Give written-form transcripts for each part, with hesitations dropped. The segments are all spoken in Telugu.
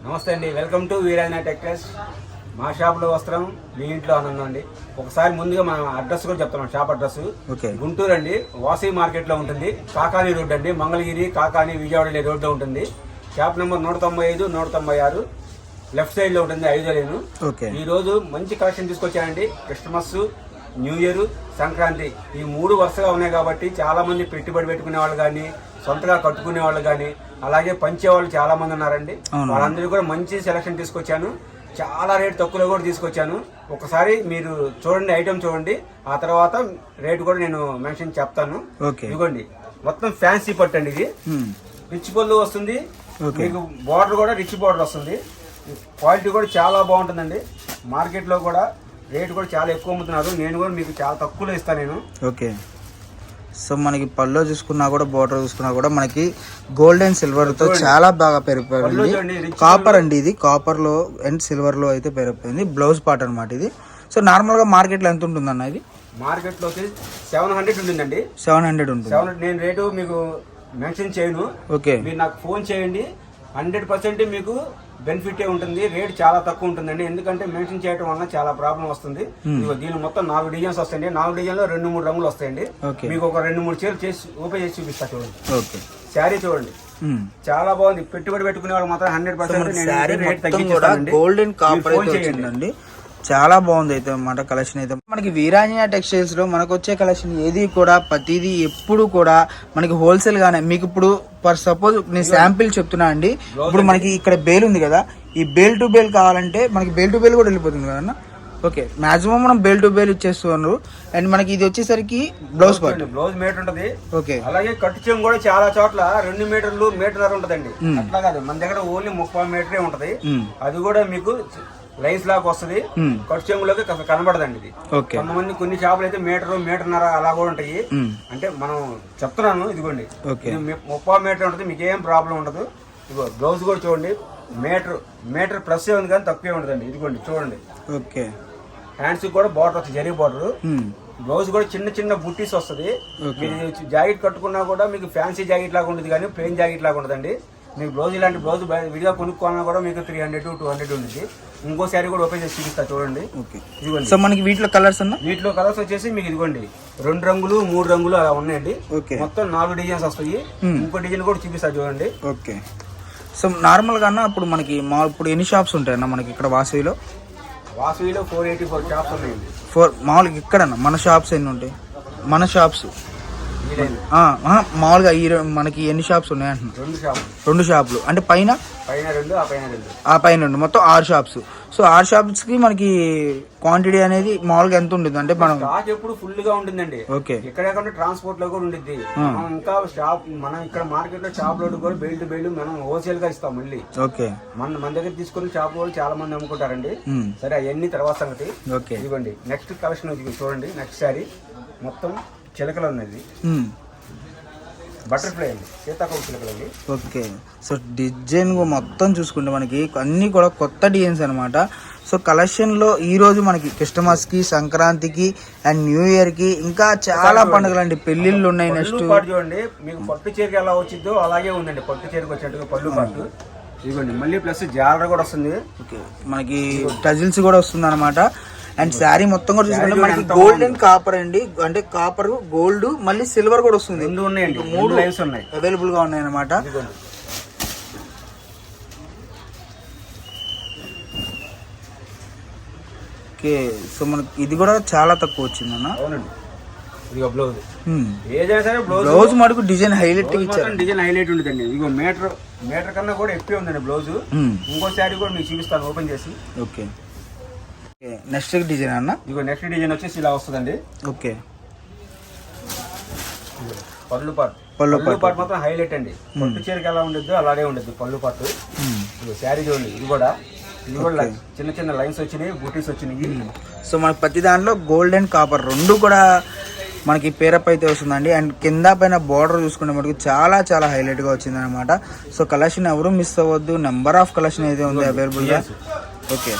నమస్తే అండి, వెల్కమ్ టు వీరాజన టెక్స్టైల్స్. మా షాప్లో వస్త్రం మీ ఇంట్లో ఆనందం అండి. ఒకసారి ముందుగా మన అడ్రస్ కూడా చెప్తాం. షాప్ అడ్రస్ గుంటూరు అండి, వాసవి మార్కెట్లో ఉంటుంది. కాకాని రోడ్ అండి, మంగళగిరి కాకాని విజయవాడ రోడ్లో ఉంటుంది. షాప్ నెంబర్ 195, 196 లెఫ్ట్ సైడ్ లో ఉంటుంది, 5వ లైన్. ఈ రోజు మంచి కలెక్షన్ తీసుకొచ్చానండి. క్రిస్మస్, న్యూ ఇయర్, సంక్రాంతి ఈ 3 వరుసగా ఉన్నాయి కాబట్టి చాలా మంది పెట్టుబడి పెట్టుకునే వాళ్ళు కానీ, సొంతగా కట్టుకునే వాళ్ళు కానీ, అలాగే పంచే వాళ్ళు చాలా మంది ఉన్నారండి. వాళ్ళందరూ కూడా మంచి సెలక్షన్ తీసుకొచ్చాను. చాలా రేట్ తక్కువలో కూడా తీసుకొచ్చాను. ఒకసారి మీరు చూడండి, ఐటమ్ చూడండి, ఆ తర్వాత రేట్ కూడా నేను మెన్షన్ చెప్తాను. ఇదిగోండి, మొత్తం ఫ్యాన్సీ పట్టు అండి. ఇది రిచ్ పళ్ళు వస్తుంది, మీకు బార్డర్ కూడా రిచ్ బార్డర్ వస్తుంది. క్వాలిటీ కూడా చాలా బాగుంటుందండి. మార్కెట్ లో కూడా రేట్ కూడా చాలా ఎక్కువ అమ్ముతున్నారు. నేను కూడా మీకు చాలా తక్కువలో ఇస్తాను నేను. ఓకే, సో మనకి పళ్ళు చూసుకున్నా కూడా, బోర్డర్ చూసుకున్నా కూడా మనకి గోల్డ్ అండ్ సిల్వర్ తో చాలా బాగా పెరిగిపోయింది. కాపర్ అండి, ఇది కాపర్ లో అండ్ సిల్వర్ లో అయితే పెరిగిపోయింది. బ్లౌజ్ పార్ట్ అనమాట ఇది. సో నార్మల్ గా మార్కెట్ లో ఎంత ఉంటుంది అన్న? ఇది మార్కెట్ లో 700 ఉంటుందండి. 700 ఉంటుంది. నేను రేటు మీకు మెన్షన్ చేయను. ఓకే, మీరు నాకు ఫోన్ చేయండి. 100% మీకు బెనిఫిట్ ఉంటుంది. రేట్ చాలా తక్కువ ఉంటుందండి. ఎందుకంటే మెన్షన్ చేయడం వల్ల చాలా ప్రాబ్లం వస్తుంది. దీనిలో మొత్తం 4 డిజైన్స్ వస్తాయండి. 4 డిజైన్ లో 2-3 రంగులు వస్తాయండి. మీకు ఒక 2-3 చీరలు చేసి ఓపెన్ చేసి చూపిస్తా. చూడండి, శారీ చూడండి, చాలా బాగుంది. పెట్టుబడి పెట్టుకునే వాళ్ళు మాత్రం 100% రేట్ తగ్గించేస్తానండి. గోల్డెన్ కాపర్ చేయండి, చాలా బాగుంది అయితే అన్నమాట కలెక్షన్ అయితే. మనకి వీరాంజనేయ టెక్స్టైల్స్ లో మనకు వచ్చే కలెక్షన్ ఏది కూడా ప్రతిదీ ఎప్పుడు కూడా మనకి హోల్సేల్ గానే. మీకు ఇప్పుడు ఫర్ సపోజ్ నేను శాంపిల్ చెప్తున్నా అండి. ఇప్పుడు మనకి ఇక్కడ బేల్ ఉంది కదా, ఈ బేల్ టు బేల్ కావాలంటే మనకి బేల్ టు బేల్ కూడా వెళ్ళిపోతుంది కదా. ఓకే, మాక్సిమం మనం బేల్ టు బేల్ ఇచ్చేస్తున్నారు. అండ్ మనకి ఇది వచ్చేసరికి బ్లౌజ్ పార్ట్, బ్లౌజ్ మీటర్ ఉంటది. ఓకే, అలాగే కట్టు చెంగు కూడా చాలా చోట్ల 2 మీటర్లు, మీటర్ ఉంటదండి. అట్లా కాదు, మన దగ్గర ఓన్లీ 30 మీటరే ఉంటది. అది కూడా మీకు లైన్స్ లాగా వస్తుంది. కట్టు చెంగులోకి కనబడదండి ఇది. కొంతమంది కొన్ని షాపులు అయితే మీటర్న్నర అలా కూడా ఉంటాయి. అంటే మనం చెప్తున్నాను, ఇదిగోండి 30 మీటర్ ఉంటుంది, మీకు ఏం ప్రాబ్లం ఉండదు. ఇదిగో బ్లౌజ్ కూడా చూడండి, మీటర్ ప్లస్ ఉంది కానీ తక్కువే ఉండదండి. ఇదిగోండి చూడండి. ఓకే, హ్యాండ్స్ కూడా బార్డర్ వస్తుంది, జరీ బార్డర్. బ్లౌజ్ కూడా చిన్న చిన్న బుట్టీస్ వస్తుంది. మీరు జాకెట్ కట్టుకున్నా కూడా మీకు ఫ్యాన్సీ జాకెట్ లాగా ఉంటుంది కానీ ప్లెయిన్ జాకెట్ లాగా ఉండదండి. మీకు బ్లౌజ్ ఇలాంటి బ్లౌజ్ విడిగా కొనుక్కోవాలన్నా కూడా మీకు 300-200 ఉంటుంది. ఇంకో శారీ కూడా ఓపెన్ చేసి చూపిస్తా చూడండి. ఇదిగోండి, సో మనకి వీటిలో కలర్స్ అన్న, వీటిలో కలర్స్ వచ్చేసి మీకు ఇదిగోండి 2 రంగులు 3 రంగులు అలా ఉన్నాయండి. మొత్తం 4 డిజైన్స్ వస్తాయి. ఇంకో డిజైన్ కూడా చూపిస్తా చూడండి. ఓకే, సో నార్మల్ గా ఇప్పుడు మనకి ఇప్పుడు ఎన్ని షాప్స్ ఉంటాయన్న మనకి ఇక్కడ వాసవిలో? 484 షాప్స్ ఉన్నాయండి. మామూలుగా ఇక్కడ మన షాప్స్ ఎన్ని ఉంటాయి? మన షాప్స్ మామూలుగా మనకి ఎన్ని షాప్స్ ఉన్నాయి అంటున్నా? 2 షాపులు. అంటే పైన 2, ఆ పైన 2, మొత్తం 6 షాప్స్. సో 6 షాప్స్ కి మనకి క్వాంటిటీ అనేది మామూలుగా ఎంత ఉంటుంది? అంటే మనం స్టాక్ ఎప్పుడు ఫుల్ గా ఉంటుందండి. ఓకే, ఎక్కడెక్కడ ట్రాన్స్పోర్ట్ లో కూడా ఉంటుంది. ఇంకా షాప్ మనం ఇక్కడ మార్కెట్ లో షాప్ లో కూడా బెల్ట్ మనం హోల్సేల్ గా ఇస్తాం మళ్ళీ. ఓకే, మన దగ్గర తీసుకుని షాప్ వాళ్ళు చాలా మంది అమ్ముకుంటారండి. సరే, అవన్నీ తర్వాత సంగతి. ఓకే, ఇదిగోండి నెక్స్ట్ కలెక్షన్ చూడండి. నెక్స్ట్ శారీ మొత్తం చిలకలు ఉన్నది, బటర్ఫ్లై అండి, సీతాకోక చిలకలు అండి. ఓకే, సో డిజైన్ మొత్తం చూసుకుంటే మనకి అన్ని కూడా కొత్త డిజైన్స్ అనమాట. సో కలెక్షన్ లో ఈ రోజు మనకి క్రిస్టమస్ కి, సంక్రాంతికి అండ్ న్యూ ఇయర్ కి ఇంకా చాలా పండుగలు అండి, పెళ్లిళ్ళు ఉన్నాయి. నెక్స్ట్ చూడండి, మీకు పట్టు చీరకి ఎలా వచ్చిందో అలాగే ఉందండి. పట్టు చీరకు వచ్చినట్టుగా పళ్ళు పాటు ఇదిగోండి. మళ్ళీ ప్లస్ జాలర్ కూడా వస్తుంది. ఓకే, మనకి టజిల్స్ కూడా వస్తుంది అనమాట. అండ్ శారీ మొత్తం కూడా చూసుకుంటే మనకి గోల్డ్ అండ్ కాపర్ అండి. అంటే కాపర్, గోల్డ్, మళ్ళీ సిల్వర్ కూడా వస్తుంది. 2 ఉన్నాయండి, 3 లైన్స్ ఉన్నాయి, అవైలబుల్ గా ఉన్నాయి అనమాట. ఓకే, సో మనకి ఇది కూడా చాలా తక్కువ వచ్చింది అన్న. అవునండి, ఇదిగో బ్లౌజ్. ఏదైనా సరే బ్లౌజ్ మటుకు డిజైన్ హైలైట్ ఇచ్చారు. డిజైన్ హైలైట్ ఉంటుందండి. ఇదిగో మీటర్ కన్నా కూడా ఎక్కువ ఉందండి బ్లౌజ్. ఇంకో శారీ కూడా మీకు చూపిస్తాను ఓపెన్ చేసి. ఓకే, నెక్స్ట్ డిజైన్ అన్న. ఇదిగో నెక్స్ట్ డిజైన్ వచ్చేసి ఇలా వస్తుందండి. ఓకే, పళ్ళు పార్ట్ మాత్రం హైలైట్ అండి. పట్టు చీరకి ఎలా ఉండద్దు అలాగే ఉండద్దు పళ్ళు పార్ట్. శారీ చూడండి, ఇది కూడా చిన్న చిన్న లైన్స్ వచ్చినాయి, బూటీస్ వచ్చినాయి. సో మనకి ప్రతి దాంట్లో గోల్డ్ అండ్ కాపర్ 2 కూడా మనకి పేరప్ అయితే వస్తుందండి. అండ్ కింద పైన బార్డర్ చూసుకుంటే మనకి చాలా చాలా హైలైట్ గా వచ్చింది అనమాట. సో కలెక్షన్ ఎవరు మిస్ అవ్వద్దు, నెంబర్ ఆఫ్ కలెక్షన్ అయితే ఉంది అవైలబుల్ గా. ఓకే,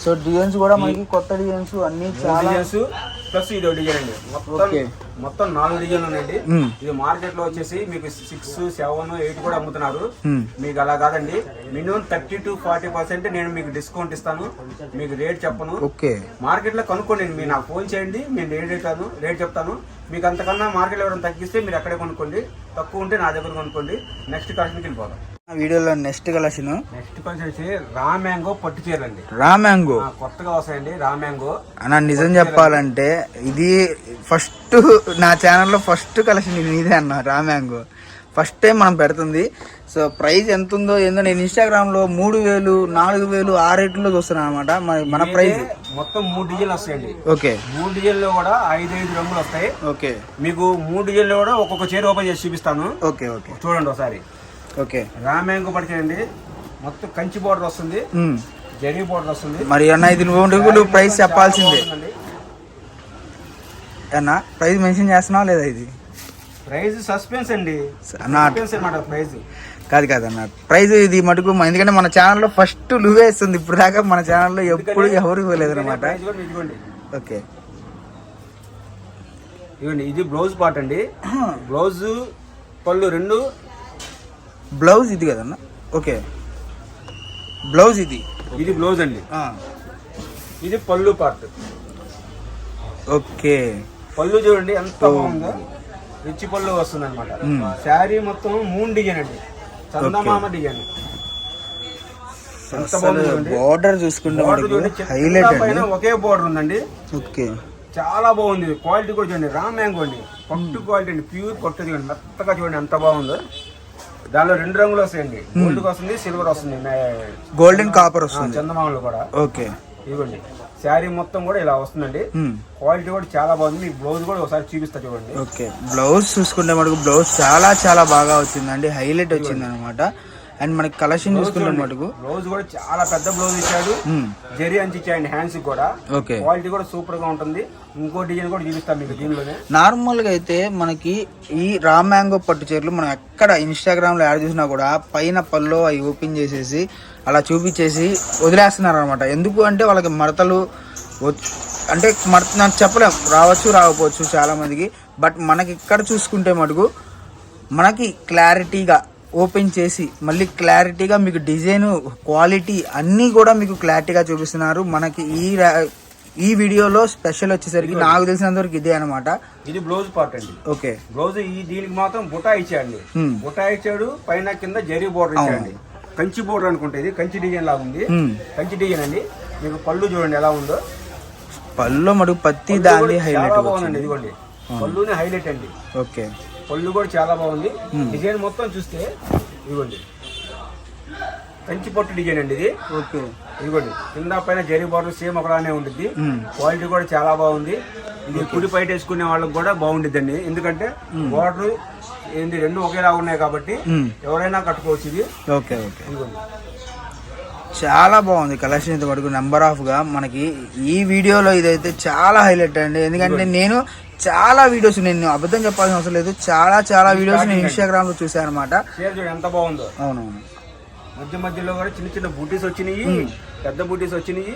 సో డిజైన్స్ కూడా మనకి కొత్త డిజైన్స్ అన్ని చాలా ప్లస్ ఇది డిజైన్ అండి. మొత్తం 4 డిజైన్లు ఉన్నాయండి. ఇది మార్కెట్ లో వచ్చేసి మీకు 6, 7, 8 కూడా అమ్ముతున్నారు. మీకు అలా కాదండి, మినిమం 30 to 40% నేను మీకు డిస్కౌంట్ ఇస్తాను. మీకు రేట్ చెప్పను. మార్కెట్ లో కనుక్కోండి, మీరు నాకు ఫోన్ చేయండి, నేను రేట్ చెప్తాను. మీకు అంతకన్నా మార్కెట్ లో ఎవరైనా తగ్గిస్తే మీరు అక్కడే కొనుక్కోండి, తక్కువ ఉంటే నా దగ్గర కొనుక్కోండి. నెక్స్ట్ కలెక్షన్కి వెళ్ళిపోదాం. వీడియోలో నెక్స్ట్ కలెక్షన్ వచ్చి రా మ్యాంగో పట్టు చీరలండి. రా మ్యాంగో కొత్తగా వస్తాయండి రా మ్యాంగో. అన్న నిజం చెప్పాలంటే ఇది ఫస్ట్ నా ఛానల్లో ఫస్ట్ కలెక్షన్ ఇదే అన్న. రా మ్యాంగో ఫస్ట్ టైం మనం పెడుతుంది. సో ప్రైస్ ఎంత ఉందో ఏందో నేను ఇన్స్టాగ్రామ్ లో 3000, 4000 ఆ రేట్లో చూస్తున్నాను అనమాట. మన ప్రైస్ మొత్తం 3 డిజైన్లు వస్తాయండి. ఓకే, 3 డిజైన్లో కూడా 5 రంగులు వస్తాయి. ఓకే, మీకు 3 డిజైన్లో కూడా ఒక్కొక్క చీర ఓపెన్ చేసి చూపిస్తాను. ఓకే ఓకే చూడండి ఒకసారి. Okay, raw mango పడిచేయండి. మొత్తం కంచి బోర్డర్ వస్తుంది, జరీ బోర్డర్ వస్తుంది. మరి అన్న ఇది నువ్వు ప్రైస్ చెప్పాల్సిందే అన్న. ప్రైస్ మెన్షన్ చేస్తున్నావా లేదా? ఇది ప్రైస్ సస్పెన్స్ అండి, సస్పెన్స్ అన్నమాట ప్రైస్. కాదన్న ప్రైజ్ ఇది మటుకు ఎందుకంటే మన ఛానల్లో ఫస్ట్ నువ్వే ఇస్తుంది. ఇప్పుడు దాకా మన ఛానల్లో ఎప్పుడు ఎవరు ఇవ్వలేదు అనమాట. ఓకే, ఇవ్వండి. ఇది బ్లౌజ్ పార్ట్ అండి. బ్లౌజ్ పళ్ళు 2. బ్లౌజ్ ఇది కదన్న. ఓకే, బ్లౌజ్ ఇది బ్లౌజ్ అండి. ఇది పళ్ళు పార్ట్. ఓకే, పళ్ళు చూడండి ఎంత బాగుందో, రిచ్ పళ్ళు వస్తుంది అనమాట. శారీ మొత్తం 3 డిజైన్ అండి, చందమామ డిజైన్. బోర్డర్ చూసుకుంటే హైలైట్ అండి. ఒకే బోర్డర్ ఉందండి. ఓకే, చాలా బాగుంది. క్వాలిటీ కూడా చూడండి, రా మ్యాంగో అండి, పట్టు క్వాలిటీ అండి, ప్యూర్ పట్టు చూడండి, మెత్తగా చూడండి ఎంత బాగుందో. దానిలో 2 రంగులు వస్తాయండి, గోల్డ్ వస్తుంది, సిల్వర్ వస్తుంది, గోల్డెన్ కాపర్ వస్తుంది చందమామలో కూడా. ఓకే, ఇవ్వండి. శారీ మొత్తం కూడా ఇలా వస్తుందండి. క్వాలిటీ కూడా చాలా బాగుంది. మీకు బ్లౌజ్ కూడా ఒకసారి చూపిస్తా చూడండి. ఓకే, బ్లౌజ్ చూసుకుంటే మనకు బ్లౌజ్ చాలా బాగా వచ్చిందండి, హైలైట్ వచ్చింది అనమాట. అండ్ మనకి కలెక్షన్ చూసుకుంటే మటుకు బ్లౌజ్ కూడా చాలా పెద్ద బ్లౌజ్ ఇచ్చాడు, జరీ అంచి ఇచ్చాడు హ్యాండ్స్ కూడా. ఓకే, క్వాలిటీ కూడా సూపర్ గా ఉంటుంది. ఇంకో డిజైన్ కూడా చూపిస్తాం మీకు దీనిలోనే. నార్మల్ గా అయితే మనకి ఈ రా మ్యాంగో పట్టు చీరలు మనం ఎక్కడ ఇన్స్టాగ్రామ్ లో యాడ్ చూసినా కూడా పైన పల్లో అవి ఓపెన్ చేసేసి అలా చూపించేసి వదిలేస్తున్నారు అనమాట. ఎందుకు అంటే వాళ్ళకి మడతలు అంటే నాకు చెప్పలేం, రావచ్చు రాకపోవచ్చు చాలా మందికి. బట్ మనకి ఇక్కడ చూసుకుంటే మటుకు మనకి క్లారిటీగా ఓపెన్ చేసి మళ్ళీ క్లారిటీగా మీకు డిజైన్ క్వాలిటీ అన్నీ కూడా మీకు క్లారిటీగా చూపిస్తున్నారు. మనకి ఈ వీడియోలో స్పెషల్ వచ్చేసరికి నాకు తెలిసినంత వరకు ఇదే అనమాట. ఇది బ్లౌజ్ పార్ట్ అండి. ఓకే, బ్లౌజ్ దీనికి మాత్రం బుటా ఇచ్చాడు. బుటా ఇచ్చాడు, పైన కింద జరీ బోర్డర్ ఇచ్చాడు. కంచి బోర్డర్ అనుకుంటే ఇది కంచి డిజైన్ లాగా ఉంది. కంచి డిజైన్ అండి. మీకు పళ్ళు చూడండి ఎలా ఉందో. పళ్ళు మటుకు పత్తి దాని హైలైట్ బాగుందండి. ఇదిగోండి పళ్ళునే హైలైట్ అండి. ఓకే, పళ్ళు కూడా చాలా బాగుంది. డిజైన్ మొత్తం చూస్తే ఇదిగోండి కంచి పట్టు డిజైన్ అండి ఇది. ఓకే, ఇదిగోండి కింద పైన జరీ బార్డర్ సేమ్ ఒకలానే ఉంటుంది. క్వాలిటీ కూడా చాలా బాగుంది. ఇది కుడి పైట వేసుకునే వాళ్ళకి కూడా బాగుంటుంది అండి, ఎందుకంటే బార్డర్ ఏంది 2 ఒకేలా ఉన్నాయి కాబట్టి ఎవరైనా కట్టుకోవచ్చు ఇది. ఓకే ఓకే, ఇదిగోండి చాలా బాగుంది కలెక్షన్. అయితే మటుకు నెంబర్ ఆఫ్ గా మనకి ఈ వీడియోలో ఇదైతే చాలా హైలైట్ అండి. ఎందుకంటే నేను చాలా వీడియోస్, నేను అబద్ధం చెప్పాల్సిన అవసరం లేదు, చాలా వీడియోస్ నేను ఇన్స్టాగ్రామ్ లో చూసాను అనమాట. ఎంత బాగుందో. అవునవును, మధ్యలో కూడా చిన్న బూటీస్ వచ్చినాయి, పెద్ద బూటీస్ వచ్చినాయి,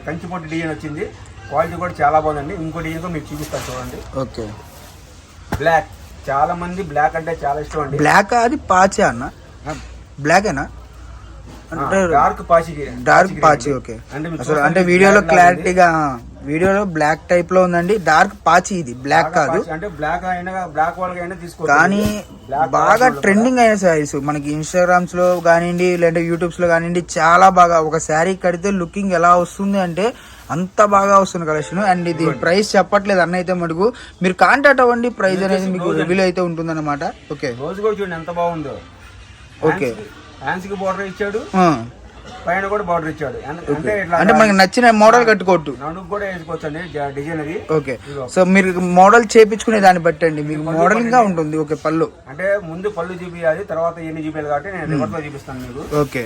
కంచి పొట్టి డిజైన్ వచ్చింది. క్వాలిటీ కూడా చాలా బాగుందండి. ఇంకో డిజైన్ కూడా మీకు చూపిస్తాను చూడండి. Okay, black. చాలా మంది బ్లాక్ అంటే చాలా ఇష్టం అండి. బ్లాక్ అది పాచి అన్న, బ్లాకేనా? డార్క్ పాచి. ఓకే, అసలు అంటే వీడియోలో క్లారిటీగా వీడియోలో బ్లాక్ టైప్ లో ఉందండి, డార్క్ పాచి. ఇది బ్లాక్ కాదు, అంటే బ్లాక్ అయినా బ్లాక్ వాళ్ళకైనా తీసుకోవచ్చు. కానీ బాగా ట్రెండింగ్ అయిన సారీస్ మనకి ఇన్స్టాగ్రామ్స్ లో కానివ్వండి, లేదంటే యూట్యూబ్స్ లో కానివ్వండి, చాలా బాగా ఒక శారీ కడితే లుకింగ్ ఎలా వస్తుంది అంటే అంత బాగా వస్తుంది కలెక్షన్. అండ్ ఇది ప్రైస్ చెప్పట్లేదు అన్న అయితే మటుకు, మీరు కాంటాక్ట్ అవ్వండి, ప్రైస్ అనేది మీకు రివీల్ అయితే ఉంటుంది అనమాట. ఓకే, రోజు కూడా చూడండి ఎంత బాగుందో. ఓకే, హ్యాండ్స్ కి బార్డర్ ఇచ్చాడు, పైన కూడా బార్డర్ ఇచ్చాడు. అంటే మనకి నచ్చిన మోడల్ కట్టుకోవచ్చు, నడుము కూడా వేసుకోవచ్చు అండి డిజైన్ అది. ఓకే, సో మీరు మోడల్ చేపించుకునే దాన్ని బట్టి అండి మీకు మోడలింగ్ గా ఉంటుంది. ఓకే, పళ్ళు అంటే ముందు పళ్ళు చూపించాలి, తర్వాత ఎన్ని చూపించాలి కాబట్టి నేను రివర్స్ లో చూపిస్తాను మీకు. ఓకే,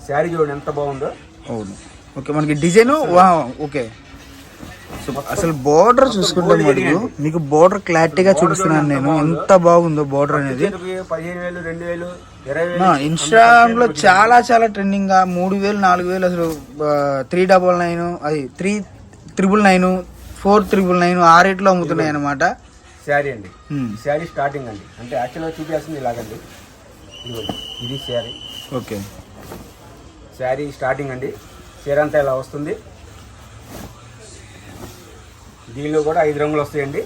శారీ చూడండి ఎంత బాగుందో. అవును, ఓకే, మనకి డిజైన్ ఓకే. అసలు బోర్డర్ చూసుకుంటే మటుకు మీకు బోర్డర్ క్లారిటీగా చూపిస్తున్నాను నేను, ఎంత బాగుందో బోర్డర్ అనేది. 15,000, 2,000, 20,000 ఇన్స్టాగ్రామ్ లో చాలా ట్రెండింగ్ గా 3,000, 4,000 అసలు 399 అది 999, 4999 ఆ రేట్లో అమ్ముతున్నాయి అనమాట. శారీ అండి, శారీ స్టార్టింగ్ అండి. అంటే యాక్చువల్గా చూపించాల్సింది ఇలాగండి. ఇదిగోండి, ఇది శారీ. ఓకే, శారీ స్టార్టింగ్ అండి. చీర అంతా ఇలా వస్తుంది. దీనిలో కూడా 5 రంగులు వస్తాయండి.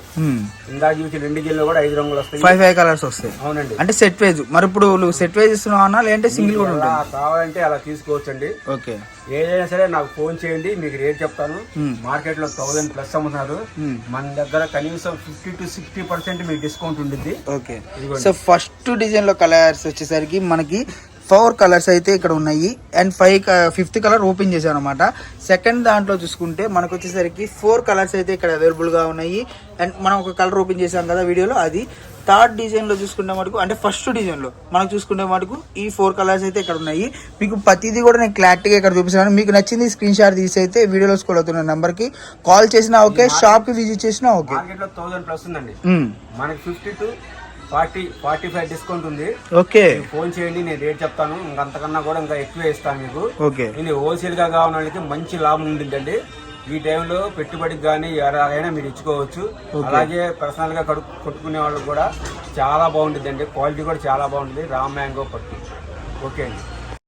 ఇందాక చూసి 2 డిజైన్లో కూడా 5 రంగులు వస్తాయి. 5 కలర్స్ వస్తాయి. అవునండి. అంటే సెట్ వేజ్. మరి ఇప్పుడు నువ్వు సెట్ వేజ్ ఇస్తున్నావా లేదంటే సింగిల్ కూడా అలా కావాలంటే అలా తీసుకోవచ్చండి. ఓకే, ఏదైనా సరే నాకు ఫోన్ చేయండి, మీకు రేట్ చెప్తాను. మార్కెట్ లో 1000+ అమ్ముతున్నారు. మన దగ్గర కనీసం 50 to 60% మీకు డిస్కౌంట్ ఉంటుంది. ఓకే, సో ఫస్ట్ డిజైన్ లో కలర్స్ వచ్చేసరికి మనకి 4 కలర్స్ అయితే ఇక్కడ ఉన్నాయి అండ్ 5th కలర్ ఓపెన్ చేశాను అనమాట. సెకండ్ దాంట్లో చూసుకుంటే మనకు వచ్చేసరికి 4 కలర్స్ అయితే ఇక్కడ అవైలబుల్ గా ఉన్నాయి అండ్ మనం ఒక కలర్ ఓపెన్ చేసాం కదా వీడియోలో, అది థర్డ్ డిజైన్ లో చూసుకునే మటుకు, అంటే ఫస్ట్ డిజైన్ లో మనకు చూసుకునే మటుకు ఈ 4 కలర్స్ అయితే ఇక్కడ ఉన్నాయి. మీకు ప్రతిదీ కూడా నేను క్లారిటీగా ఇక్కడ చూపిస్తున్నాను. మీకు నచ్చింది స్క్రీన్ షాట్ తీసి అయితే వీడియోలో స్కూల్ అవుతున్న నెంబర్ కి కాల్ చేసినా ఓకే, షాప్ కి విజిట్ చేసినా ఓకే. మార్కెట్ లో 1000+ ఉందండి. మనకి 50 to 45 డిస్కౌంట్ ఉంది. ఓకే, ఫోన్ చేయండి, నేను రేట్ చెప్తాను. అంతకన్నా కూడా ఇంకా ఎక్కువ ఇస్తాను మీకు. ఓకే, ఇది హోల్సేల్ గా కావాలని వాళ్ళకి మంచి లాభం ఉంటుందండి. ఈ టైంలో పెట్టుబడికి కానీ ఎలాగైనా మీరు ఇచ్చుకోవచ్చు. అలాగే పర్సనల్ గా కొట్టుకునే వాళ్ళకి కూడా చాలా బాగుంటుంది అండి. క్వాలిటీ కూడా చాలా బాగుంటుంది. రా మ్యాంగో పట్టు. ఓకే అండి.